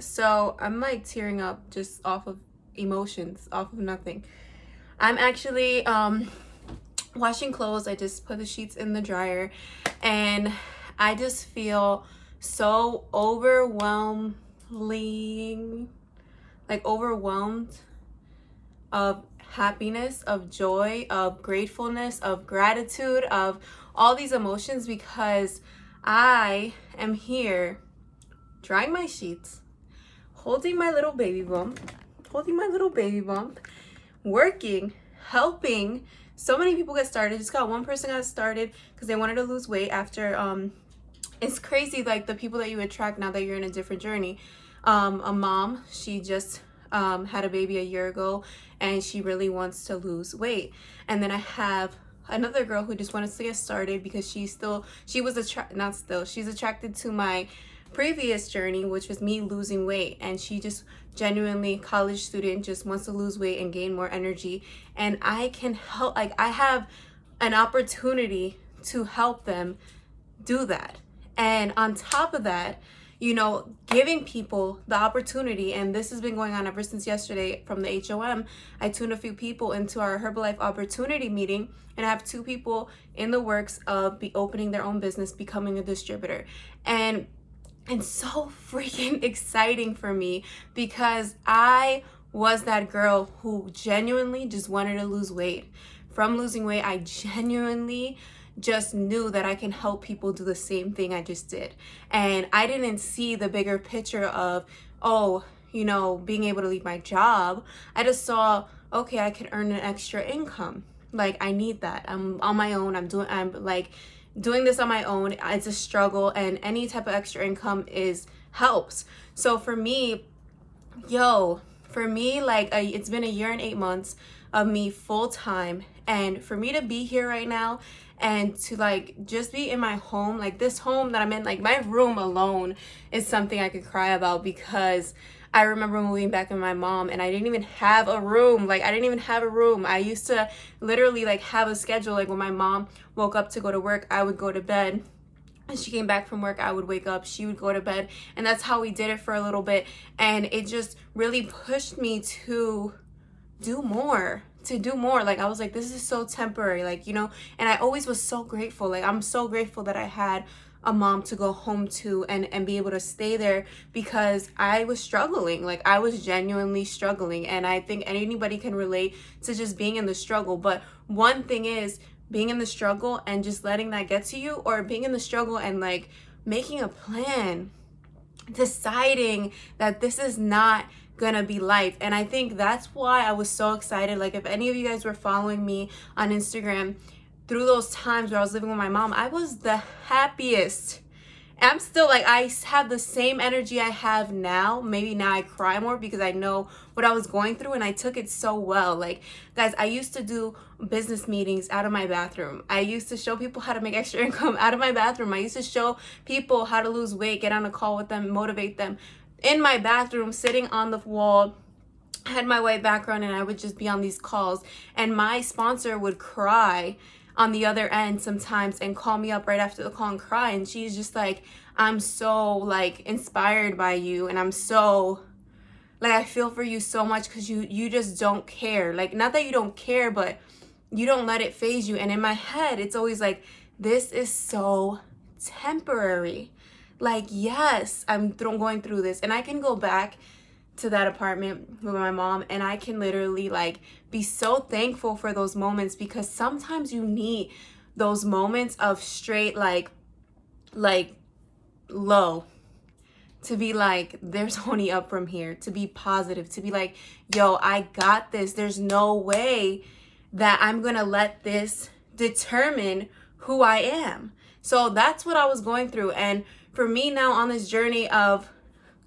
So I'm like tearing up just off of emotions, off of nothing. I'm actually washing clothes. I just put the sheets in the dryer and I just feel so overwhelmed of happiness, of joy, of gratefulness, of gratitude, of all these emotions because I am here drying my sheets, holding my little baby bump, working, helping so many people get started. Just got one person got started because they wanted to lose weight after it's crazy like the people that you attract now that you're in a different journey. A mom, she just had a baby a year ago and she really wants to lose weight. And then I have another girl who just wanted to get started because she's attracted to my previous journey, which was me losing weight, and she just genuinely college student just wants to lose weight and gain more energy, and I can help. Like, I have an opportunity to help them do that. And on top of that, giving people the opportunity, and this has been going on ever since yesterday from the HOM. I tuned a few people into our Herbalife opportunity meeting, and I have 2 people in the works of opening their own business, becoming a distributor. And it's so freaking exciting for me because I was that girl who genuinely just wanted to lose weight. From losing weight, I genuinely just knew that I can help people do the same thing I just did. And I didn't see the bigger picture of, being able to leave my job. I just saw, okay, I could earn an extra income. Like, I need that. I'm on my own. I'm doing this on my own. It's a struggle, and any type of extra income helps. So for me, like, it's been a year and 8 months of me full time, and for me to be here right now and to like just be in my home, like this home that I'm in, like my room alone is something I could cry about because I remember moving back with my mom and I didn't even have a room. I used to literally like have a schedule. Like when my mom woke up to go to work, I would go to bed. And she came back from work, I would wake up, she would go to bed. And that's how we did it for a little bit. And it just really pushed me to do more. Like, I was like, this is so temporary, and I always was so grateful. Like, I'm so grateful that I had a mom to go home to and be able to stay there because I was struggling. Like, I was genuinely struggling. And I think anybody can relate to just being in the struggle. But one thing is being in the struggle and just letting that get to you, or being in the struggle and like making a plan, deciding that this is not gonna be life. And I think that's why I was so excited. Like, if any of you guys were following me on Instagram through those times where I was living with my mom, I was the happiest. And I'm still like, I have the same energy I have now. Maybe now I cry more because I know what I was going through and I took it so well. Like, guys, I used to do business meetings out of my bathroom. I used to show people how to make extra income out of my bathroom. I used to show people how to lose weight, get on a call with them, motivate them in my bathroom, sitting on the wall. I had my white background and I would just be on these calls, and my sponsor would cry on the other end sometimes and call me up right after the call and cry, and she's just like, I'm so like inspired by you, and I'm so like, I feel for you so much because you just don't care. Like, not that you don't care, but you don't let it phase you. And in my head, it's always like, this is so temporary. Like, yes, I'm going through this, and I can go back to that apartment with my mom and I can literally like be so thankful for those moments, because sometimes you need those moments of straight like low, to be like, there's only up from here, to be positive, to be like, yo, I got this. There's no way that I'm gonna let this determine who I am. So that's what I was going through. And for me now on this journey of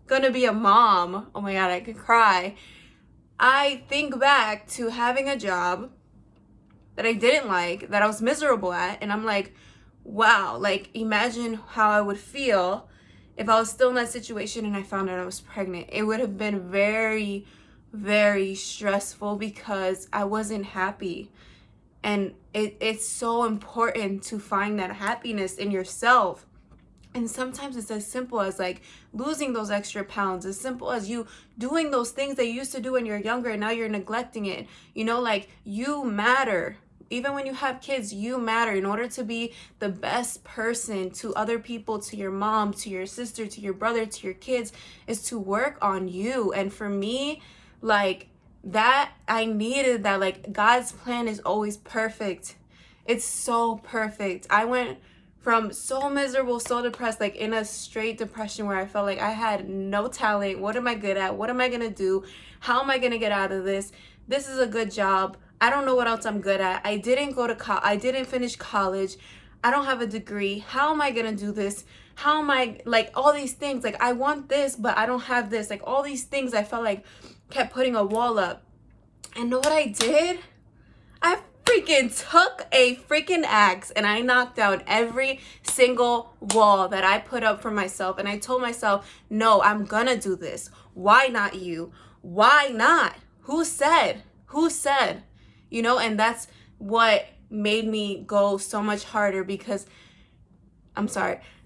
gonna be a mom, oh my God, I could cry. I think back to having a job that I didn't like, that I was miserable at, and I'm like, wow, like, imagine how I would feel if I was still in that situation and I found out I was pregnant. It would have been very, very stressful because I wasn't happy. And it's so important to find that happiness in yourself. And sometimes it's as simple as like losing those extra pounds, as simple as you doing those things that you used to do when you're younger and now you're neglecting it. You know, like you matter. Even when you have kids, you matter. In order to be the best person to other people, to your mom, to your sister, to your brother, to your kids, is to work on you. And for me, like that, I needed that. Like God's plan is always perfect. It's so perfect. I went from so miserable, so depressed, like in a straight depression where I felt like I had no talent. What am I good at? What am I gonna do? How am I gonna get out of this? This is a good job. I don't know what else I'm good at. I didn't go to I didn't finish college. I don't have a degree. How am I gonna do this? How am I, like, all these things, like I want this but I don't have this, like all these things I felt like kept putting a wall up. And know what I did? I freaking took a freaking axe and I knocked down every single wall that I put up for myself. And I told myself, no, I'm gonna do this. Why not you? Why not? Who said? Who said? You know, and that's what made me go so much harder because,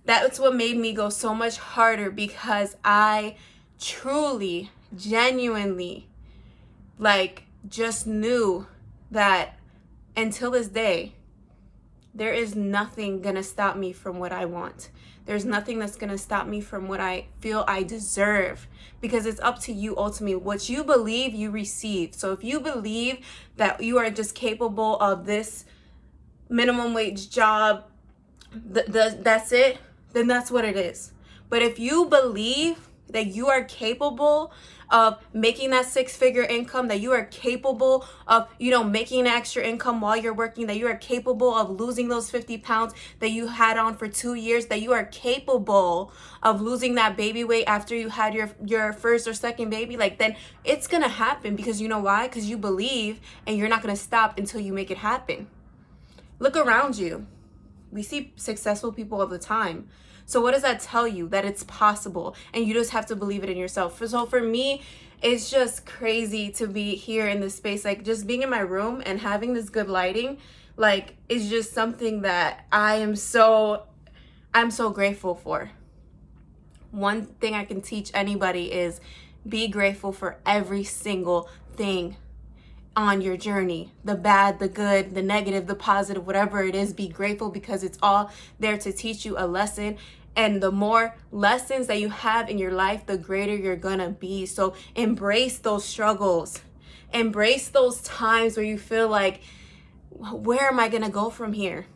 that's what made me go so much harder because I truly, genuinely, like, just knew that until this day, there is nothing gonna stop me from what I want. There's nothing that's gonna stop me from what I feel I deserve, because it's up to you ultimately. What you believe, you receive. So if you believe that you are just capable of this minimum wage job, that's it, then that's what it is. But if you believe that you are capable of making that 6-figure income, that you are capable of, you know, making an extra income while you're working, that you are capable of losing those 50 pounds that you had on for 2 years, that you are capable of losing that baby weight after you had your first or second baby, like, then it's gonna happen. Because you know why? Because you believe, and you're not gonna stop until you make it happen. Look around you. We see successful people all the time. So what does that tell you? That it's possible, and you just have to believe it in yourself. So for me, it's just crazy to be here in this space. Like, just being in my room and having this good lighting, like, is just something that I'm so grateful for. One thing I can teach anybody is be grateful for every single thing on your journey. The bad, the good, the negative, the positive, whatever it is, be grateful, because it's all there to teach you a lesson. And the more lessons that you have in your life, the greater you're gonna be. So embrace those struggles. Embrace those times where you feel like, where am I gonna go from here?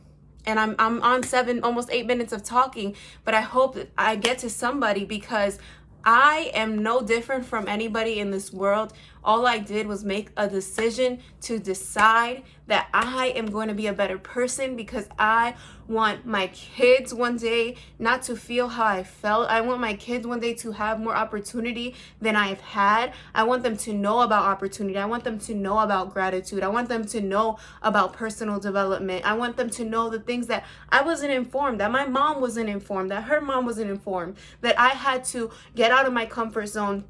And I'm on almost 8 minutes of talking, but I hope that I get to somebody, because I am no different from anybody in this world. All I did was make a decision to decide that I am going to be a better person, because I want my kids one day not to feel how I felt. I want my kids one day to have more opportunity than I've had. I want them to know about opportunity. I want them to know about gratitude. I want them to know about personal development. I want them to know the things that I wasn't informed, that my mom wasn't informed, that her mom wasn't informed, that I had to get out of my comfort zone,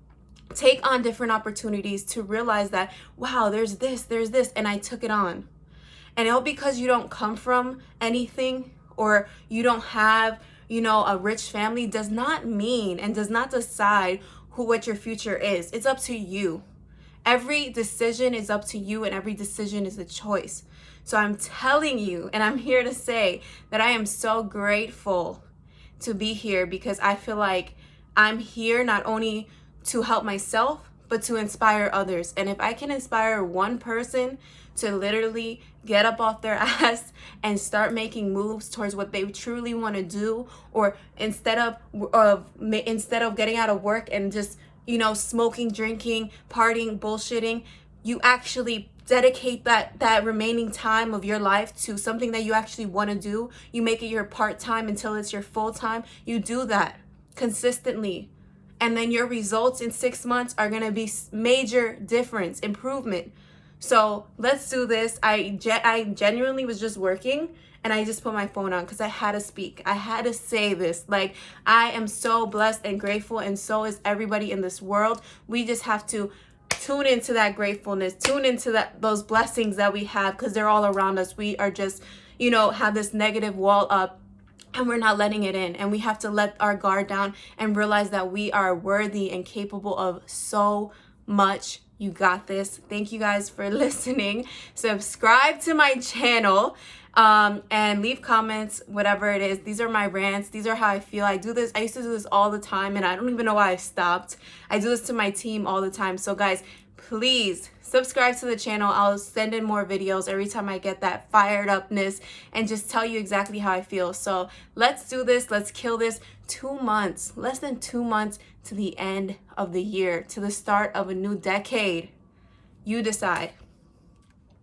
take on different opportunities to realize that, wow, there's this, and I took it on. And all because you don't come from anything, or you don't have, you know, a rich family, does not mean and does not decide what your future is. It's up to you. Every decision is up to you, and every decision is a choice. So I'm telling you, and I'm here to say that I am so grateful to be here, because I feel like I'm here not only to help myself, but to inspire others. And if I can inspire one person to literally get up off their ass and start making moves towards what they truly want to do, or instead of getting out of work and just, you know, smoking, drinking, partying, bullshitting, you actually dedicate that remaining time of your life to something that you actually want to do. You make it your part-time until it's your full-time. You do that consistently, and then your results in 6 months are going to be major difference, improvement. So let's do this. I genuinely was just working, and I just put my phone on because I had to speak. I had to say this. Like, I am so blessed and grateful, and so is everybody in this world. We just have to tune into that gratefulness, tune into those blessings that we have, because they're all around us. We are just, you know, have this negative wall up, and we're not letting it in. And we have to let our guard down and realize that we are worthy and capable of so much. You got this. Thank you guys for listening. Subscribe to my channel, and leave comments, whatever it is. These are my rants. These are how I feel. I do this. I used to do this all the time, and I don't even know why I stopped. I do this to my team all the time. So guys, please subscribe to the channel. I'll send in more videos every time I get that fired upness and just tell you exactly how I feel. So let's do this. Let's kill this. 2 months, less than 2 months to the end of the year, to the start of a new decade. You decide.